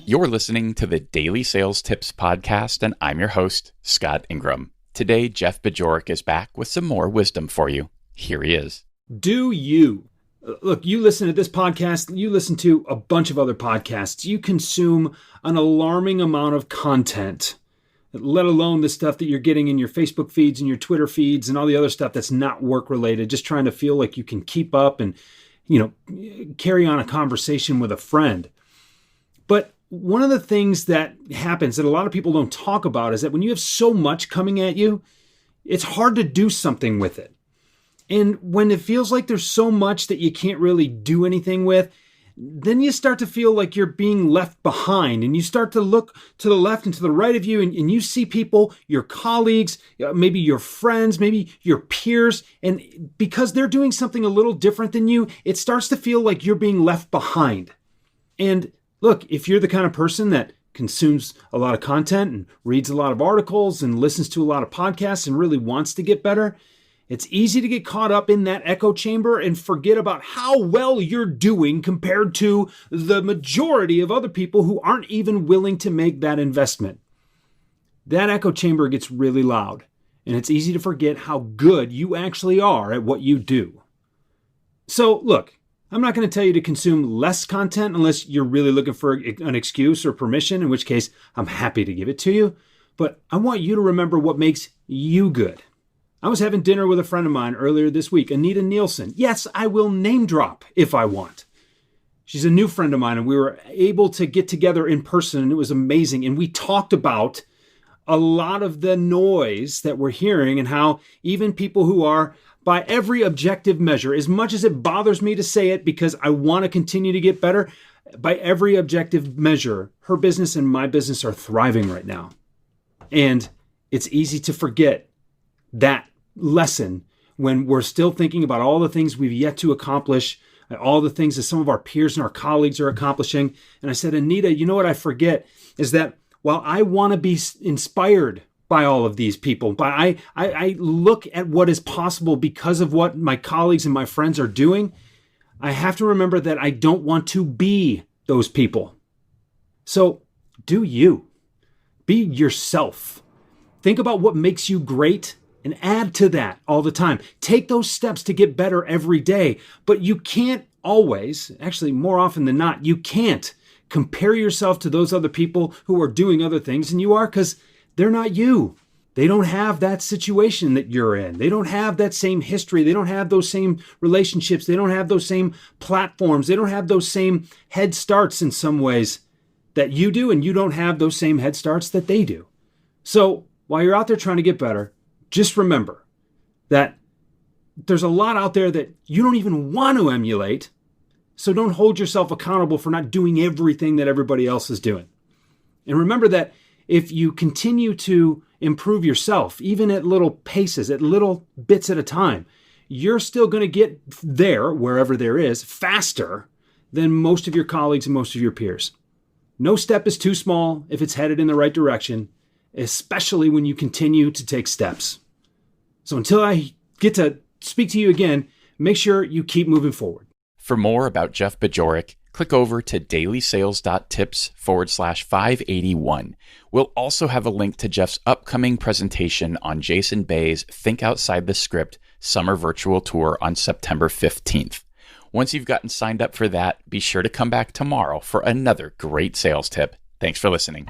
You're listening to the Daily Sales Tips podcast, and I'm your host, Scott Ingram. Today, Jeff Bajorek is back with some more wisdom for you. Here he is. Do you? Look, you listen to this podcast, you listen to a bunch of other podcasts, you consume an alarming amount of content, let alone the stuff that you're getting in your Facebook feeds and your Twitter feeds and all the other stuff that's not work related, just trying to feel like you can keep up and, carry on a conversation with a friend. But one of the things that happens that a lot of people don't talk about is that when you have so much coming at you, it's hard to do something with it. And when it feels like there's so much that you can't really do anything with, then you start to feel like you're being left behind, and you start to look to the left and to the right of you, and you see people, your colleagues, maybe your friends, maybe your peers, and because they're doing something a little different than you, it starts to feel like you're being left behind. And look, if you're the kind of person that consumes a lot of content and reads a lot of articles and listens to a lot of podcasts and really wants to get better, it's easy to get caught up in that echo chamber and forget about how well you're doing compared to the majority of other people who aren't even willing to make that investment. That echo chamber gets really loud, and it's easy to forget how good you actually are at what you do. So look, I'm not going to tell you to consume less content unless you're really looking for an excuse or permission, in which case I'm happy to give it to you. But I want you to remember what makes you good. I was having dinner with a friend of mine earlier this week, Anita Nielsen. Yes, I will name drop if I want. She's a new friend of mine, and we were able to get together in person, and it was amazing. And we talked about a lot of the noise that we're hearing and how even people who are, by every objective measure, as much as it bothers me to say it because I want to continue to get better, by every objective measure, her business and my business are thriving right now. And it's easy to forget that lesson when we're still thinking about all the things we've yet to accomplish, all the things that some of our peers and our colleagues are accomplishing. And I said, Anita, you know what I forget is that while I want to be inspired by all of these people, but I look at what is possible because of what my colleagues and my friends are doing, I have to remember that I don't want to be those people. So do you. Be yourself. Think about what makes you great and add to that all the time. Take those steps to get better every day, but you can't always, actually more often than not, you can't compare yourself to those other people who are doing other things than you are, because they're not you. They don't have that situation that you're in. They don't have that same history. They don't have those same relationships. They don't have those same platforms. They don't have those same head starts in some ways that you do, and you don't have those same head starts that they do. So while you're out there trying to get better, just remember that there's a lot out there that you don't even want to emulate, so don't hold yourself accountable for not doing everything that everybody else is doing. And remember that if you continue to improve yourself, even at little paces, at little bits at a time, you're still going to get there, wherever there is, faster than most of your colleagues and most of your peers. No step is too small if it's headed in the right direction, especially when you continue to take steps. So until I get to speak to you again, make sure you keep moving forward. For more about Jeff Bajorek, click over to DailySales.Tips/581. We'll also have a link to Jeff's upcoming presentation on Jason Bay's Think Outside the Script Summer Virtual Tour on September 15th. Once you've gotten signed up for that, be sure to come back tomorrow for another great sales tip. Thanks for listening.